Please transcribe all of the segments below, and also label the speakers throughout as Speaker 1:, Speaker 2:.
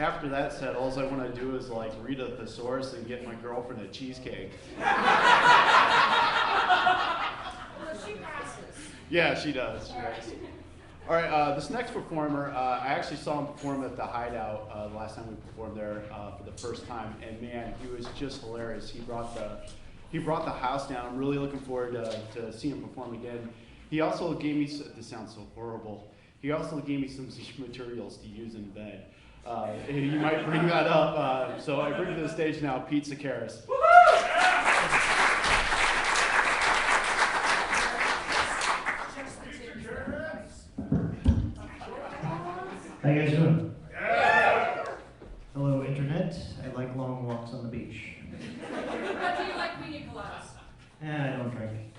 Speaker 1: after that set, all I want to do is like read a thesaurus and get my girlfriend a cheesecake.
Speaker 2: Well, she passes.
Speaker 1: Yeah, she does. All right, this next performer, I actually saw him perform at the Hideout the last time we performed there for the first time, and man, he was just hilarious. He brought the house down. I'm really looking forward to seeing him perform again. He also gave me, this sounds so horrible, he also gave me some materials to use in bed. You might bring that up, so I bring to the stage now Pete Sakaris.
Speaker 3: How you guys doing? Yeah. Hello, Internet. I like long walks on the beach.
Speaker 2: How do you like pina coladas?
Speaker 3: I don't drink.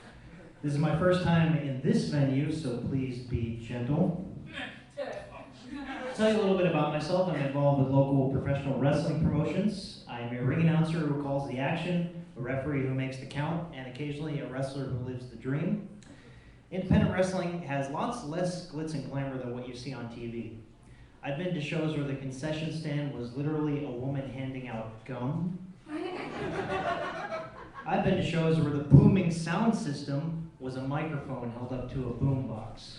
Speaker 3: This is my first time in this venue, so please be gentle. I'll tell you a little bit about myself. I'm involved with local professional wrestling promotions. I'm a ring announcer who calls the action, a referee who makes the count, and occasionally a wrestler who lives the dream. Independent wrestling has lots less glitz and glamour than what you see on TV. I've been to shows where the concession stand was literally a woman handing out gum. I've been to shows where the booming sound system was a microphone held up to a boombox.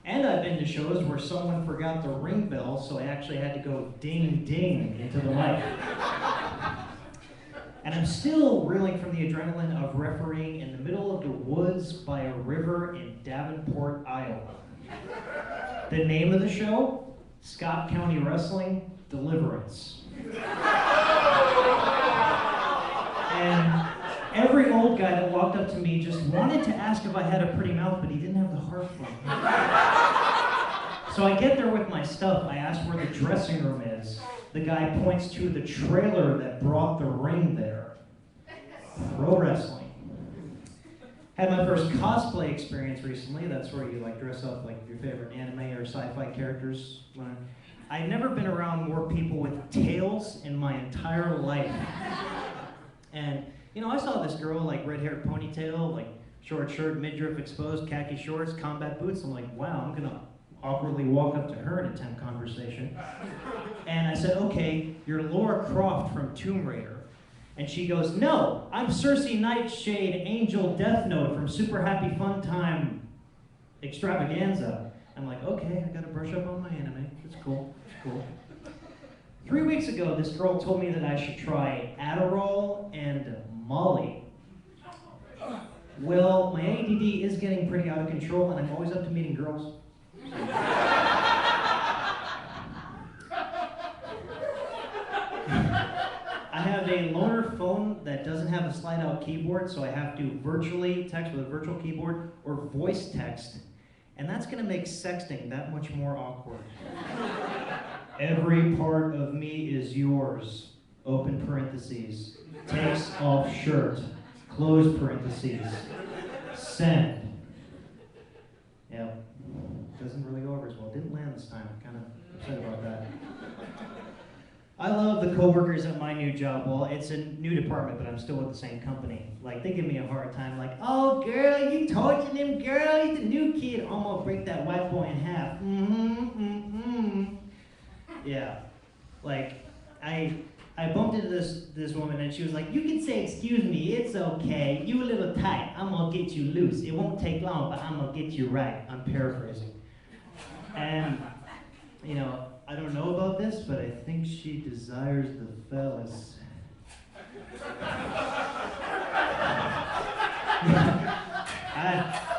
Speaker 3: And I've been to shows where someone forgot the ring bell, so I actually had to go ding ding into the mic. And I'm still reeling from the adrenaline of refereeing in the middle of the woods by a river in Davenport, Iowa. The name of the show, Scott County Wrestling, Deliverance. And every old guy that walked up to me just wanted to ask if I had a pretty mouth, but he didn't have the heart for me. So I get there with my stuff, I ask where the dressing room is. The guy points to the trailer that brought the ring there. Pro wrestling. Had my first cosplay experience recently. That's where you like dress up like your favorite anime or sci-fi characters. I'd never been around more people with tails in my entire life. And you know, I saw this girl like red-haired ponytail, like short shirt, midriff exposed, khaki shorts, combat boots. I'm like, wow, I'm gonna awkwardly walk up to her and attempt conversation. And I said, okay, you're Laura Croft from Tomb Raider. And she goes, no, I'm Cersei Nightshade Angel Death Note from Super Happy Fun Time Extravaganza. I'm like, okay, I gotta brush up on my anime. It's cool, it's cool. 3 weeks ago, this girl told me that I should try Adderall and Molly. Well, my ADD is getting pretty out of control, and I'm always up to meeting girls. I have a loaner phone that doesn't have a slide-out keyboard, so I have to virtually text with a virtual keyboard or voice text, and that's going to make sexting that much more awkward. Every part of me is yours, open parentheses, takes off shirt, close parentheses, send. Yeah, doesn't really go over as well. Didn't land this time, I'm kind of upset about that. I love the coworkers at my new job. Well, it's a new department, but I'm still with the same company. Like, they give me a hard time, like, oh, girl, you torturing him, girl, he's a new kid. Almost break that white boy in half. Yeah, like, I bumped into this woman, and she was like, you can say, excuse me, it's okay. You a little tight. I'm gonna get you loose. It won't take long, but I'm gonna get you right. I'm paraphrasing. And, you know, I don't know about this, but I think she desires the fellas.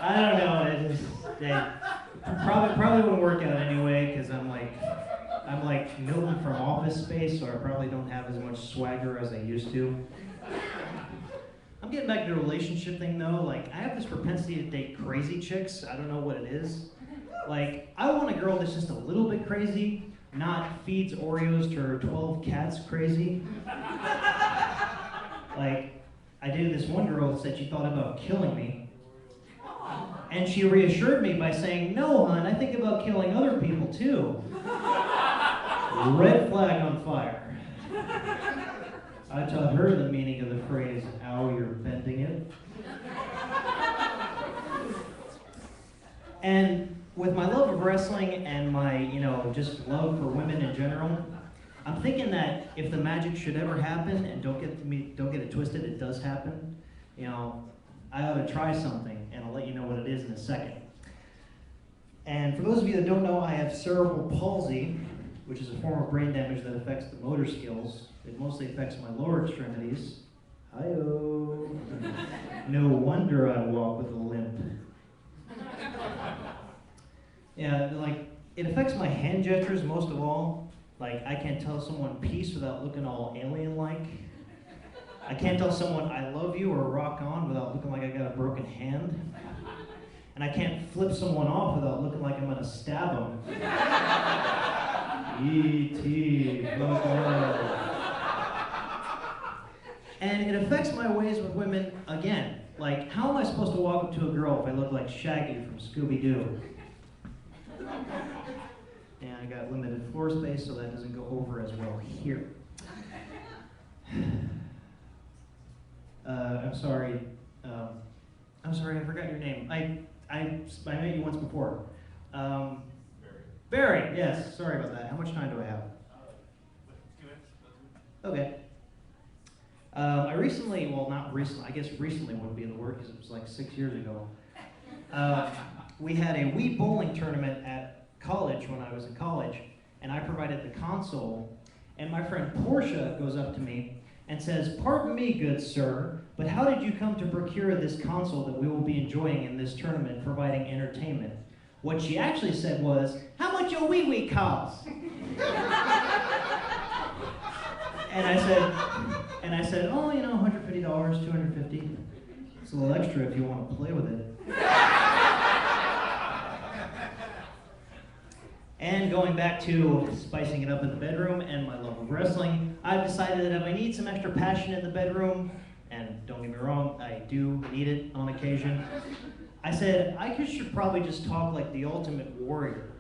Speaker 3: I don't know. Probably won't work out anyway, because I'm like Milton from Office Space, so I probably don't have as much swagger as I used to. I'm getting back to the relationship thing though. Like, I have this propensity to date crazy chicks. I don't know what it is. Like, I want a girl that's just a little bit crazy, not feeds Oreos to her 12 cats crazy. Like, I dated this one girl that said she thought about killing me. And she reassured me by saying, no, hon, I think about killing other people too. Red flag on fire. I taught her the meaning of the phrase, ow, you're bending it. And with my love of wrestling and my, just love for women in general, I'm thinking that if the magic should ever happen, and don't get it twisted, it does happen. I ought to try something, and I'll let you know what it is in a second. And for those of you that don't know, I have cerebral palsy, which is a form of brain damage that affects the motor skills. It mostly affects my lower extremities. Hi-oh. No wonder I walk with a limp. Yeah, it affects my hand gestures most of all. I can't tell someone peace without looking all alien-like. I can't tell someone I love you or rock on without looking like I got a broken hand. And I can't flip someone off without looking like I'm gonna stab them. E.T. And it affects my ways with women again. How am I supposed to walk up to a girl if I look like Shaggy from Scooby-Doo? And I got limited floor space, so that doesn't go over as well here. I'm sorry. I forgot your name. I met you once before. Barry, yes, sorry about that. How much time do I have?
Speaker 4: 2 minutes.
Speaker 3: Okay. I recently, well, not recently, I guess recently wouldn't be the word because it was like 6 years ago. We had a Wii bowling tournament at college when I was in college, and I provided the console, and my friend Portia goes up to me and says, "Pardon me, good sir, but how did you come to procure this console that we will be enjoying in this tournament, providing entertainment?" What she actually said was, "How much your wee cost?" And I said, "Oh, $150, $250. It's a little extra if you want to play with it." And going back to spicing it up in the bedroom and my love of wrestling, I've decided that if I need some extra passion in the bedroom, and don't get me wrong, I do need it on occasion, I said I should probably just talk like the Ultimate Warrior.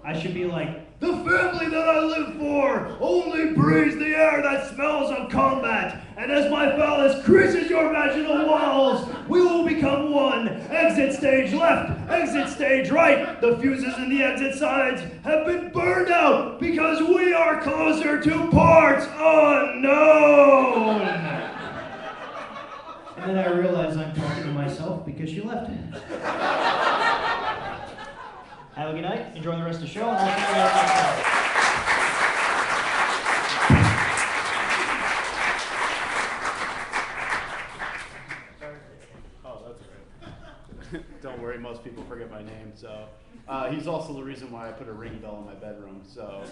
Speaker 3: I should be like, "The family that I live for only breathes the air that smells of combat, and as my phallus creases your vaginal walls, we will become one. Exit stage left, exit stage right. The fuses in the exit sides have been burned out because we are closer to parts unknown." And then I realized I'm talking to myself because she left. Have a good night. Enjoy the rest of the show, and I'll see you guys next time.
Speaker 1: Oh, that's okay. Don't worry, most people forget my name, so. He's also the reason why I put a ring bell in my bedroom, so.